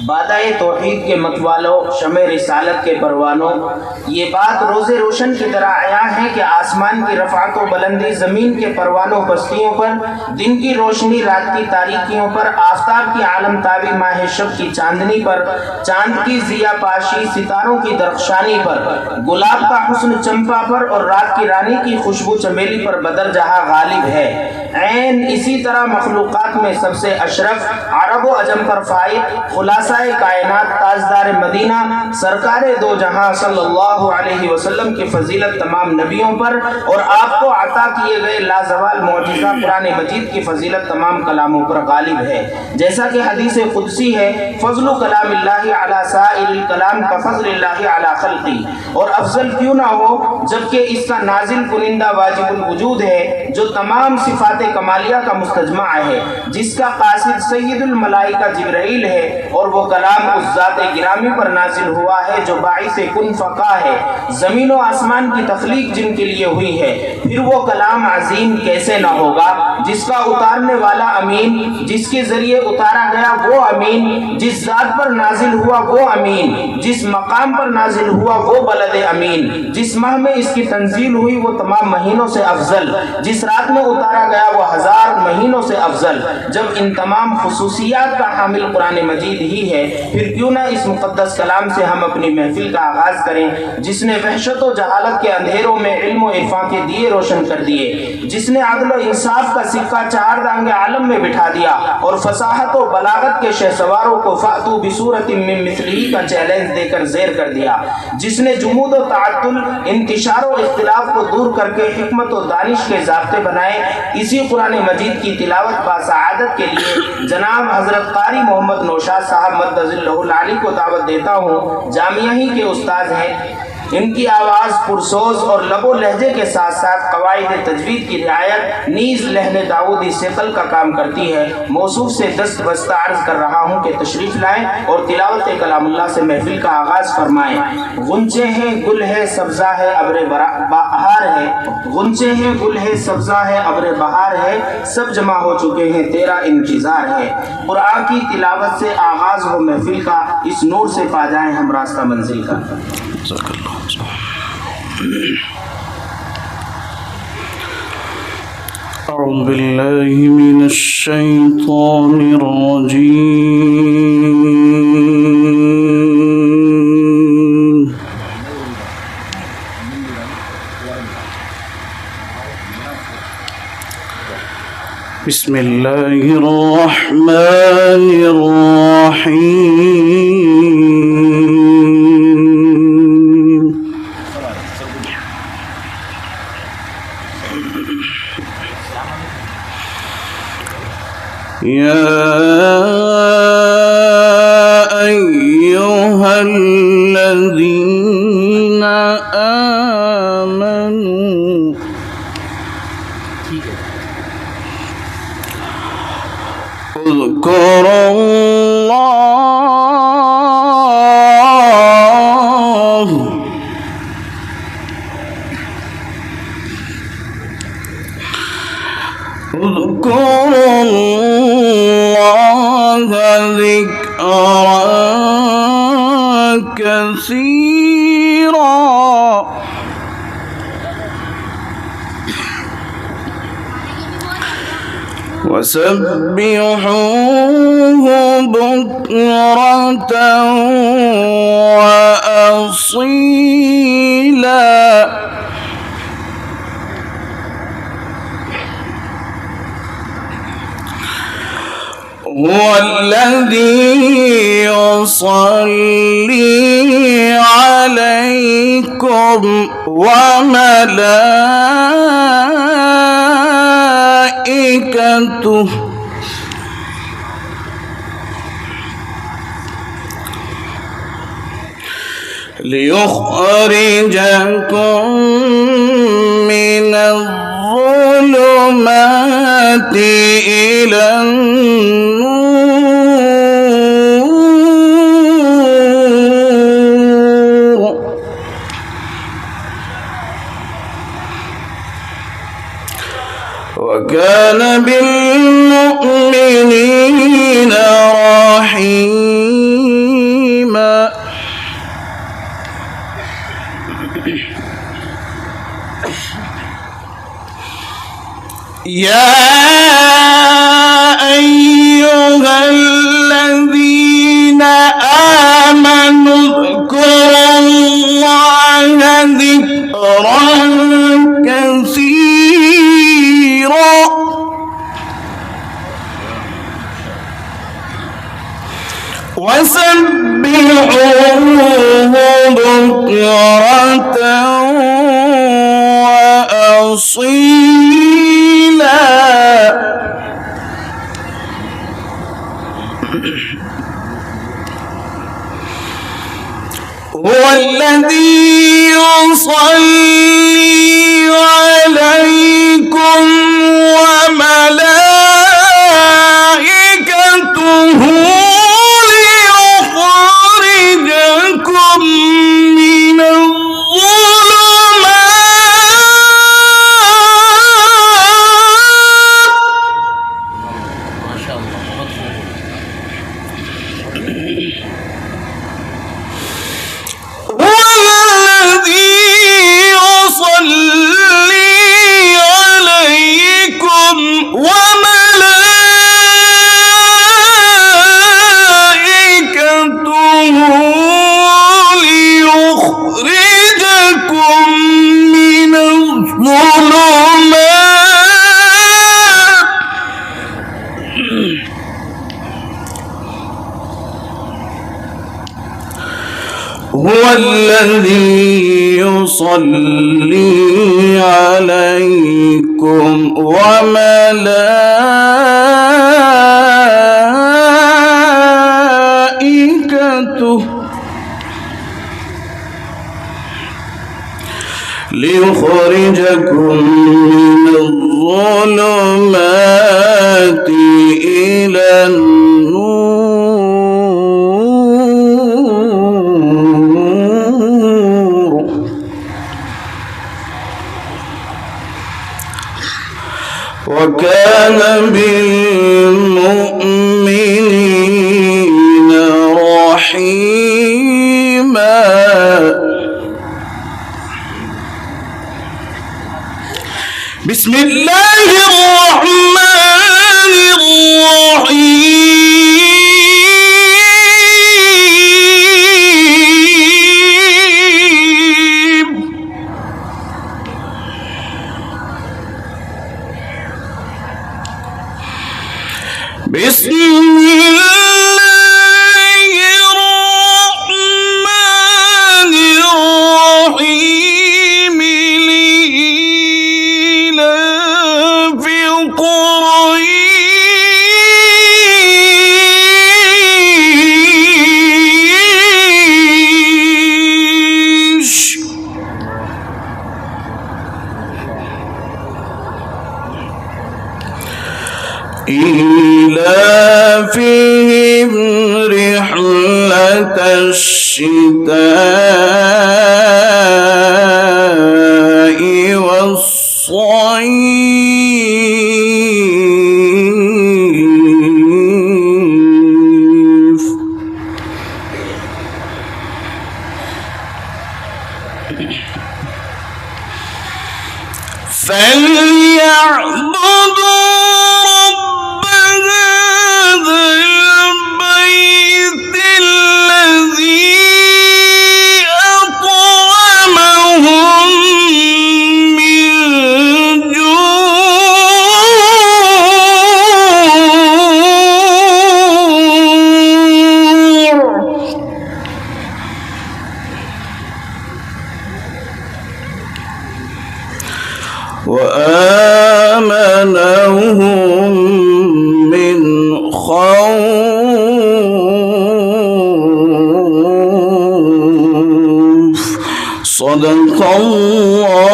بادائے توحید کے متوالوں، شمع رسالت کے پروانوں، یہ بات روز روشن کی طرح عیاں ہے کہ آسمان کی رفعت و بلندی زمین کے پروانوں پستیوں پر، دن کی روشنی رات کی تاریکیوں پر، آفتاب کی عالم تابی ماہ شب کی چاندنی پر، چاند کی ضیاء پاشی ستاروں کی درخشانی پر، گلاب کا حسن چمپا پر اور رات کی رانی کی خوشبو چمیلی پر بدر جہاں غالب ہے۔ عین اسی طرح مخلوقات میں سب سے اشرف، عرب و عجم پر فائق، خلاصہ کائنات، تاجدار مدینہ، سرکار دو جہاں صلی اللہ علیہ وسلم کی فضیلت تمام نبیوں پر اور آپ کو عطا کیے گئے لازوال معجزہ قرآن مجید کی فضیلت تمام کلاموں پر غالب ہے۔ جیسا کہ حدیث قدسی ہے، فضل کلام اللہ علی سائر الکلام کا فضل اللہ علی خلقی، اور افضل کیوں نہ ہو جبکہ اس کا نازل کنندہ واجب الوجود ہے جو تمام صفات کمالیہ کا مستجمع ہے، جس کا قاصد سید الملائکہ جبرائیل ہے، اور وہ کلام اس ذات گرامی پر نازل ہوا ہے جو باعث کن فقا ہے، زمین و آسمان کی تخلیق جن کے لیے ہوئی ہے۔ پھر وہ کلام عظیم کیسے نہ ہوگا جس کا اتارنے والا امین، جس کے ذریعے اتارا گیا وہ امین، جس ذات پر نازل ہوا وہ امین، جس مقام پر نازل ہوا وہ بلد امین، جس ماہ میں اس کی تنزیل ہوئی وہ تمام مہینوں سے افضل، جس رات میں اتارا گیا وہ ہزار مہینوں سے افضل۔ جب ان تمام خصوصیات کا حامل قرآن مجید ہی ہے، پھر کیوں نہ اس مقدس کلام سے ہم اپنی محفل کا آغاز کریں، جس نے وحشت و جہالت کے اندھیروں میں علم و عرفان کے دیے روشن کر دیے، جس نے عدل و انصاف کا سکہ چہار دانگ عالم میں بٹھا دیا اور فصاحت و بلاغت کے شہسواروں کو فأتوا بصورت من مثلہ کا چیلنج دے کر زیر کر دیا، جس نے جمود و تعطل، انتشار و اختلاف کو دور کر کے حکمت و دانش کے ضابطے بنائے۔ اسی قرآن مجید کی تلاوت باسعادت کے لیے جناب حضرت قاری محمد نوشاد صاحب مدظ اللہ العالی کو دعوت دیتا ہوں۔ جامعہ ہی کے استاذ ہیں، ان کی آواز پرسوز اور لب و لہجے کے ساتھ ساتھ قواعد تجوید کی رعایت نیز لہن داؤدی ثقل کا کام کرتی ہے۔ موصوف سے دست بستہ عرض کر رہا ہوں کہ تشریف لائیں اور تلاوت کلام اللہ سے محفل کا آغاز فرمائیں۔ غنچے ہیں گل ہے سبزہ ہے ابر بہار ہے، غنچے ہیں گل ہے سبزہ ہے ابر بہار ہے، سب جمع ہو چکے ہیں تیرا انتظار ہے۔ قرآن کی تلاوت سے آغاز ہو محفل کا، اس نور سے پا جائیں ہم راستہ منزل کا۔ أعوذ بالله من الشيطان الرجيم بسم الله الرحمن الرحيم يا أيها الذين آمنوا اذكروا الله ذكرا كثيرا وسبحوه بكرة وأصيلا هو الذي يصلي عليكم وملائكته ليخرجكم من الظلمات إلى النور وكان بالمؤمنين يا أيها الذين آمنوا اذكروا الله ذكرا كثيرا وسبحوه بكرة وأصيلا. هو الذي يصلي عليكم وملائكته ليخرجكم من الظلمات. ما شاء الله. هو الذي يصلي عليكم وملائكته ليخرجكم من الظلمات إلى النور وكان بالمؤمنين رحيما. بسم الله الرحمن الرحيم. بسم الله الرحمن الرحيم. لإيلاف قريش إيلافهم رحلة الشتاء والصيف. فليعبدوا وآمنهم من خوف. صدق الله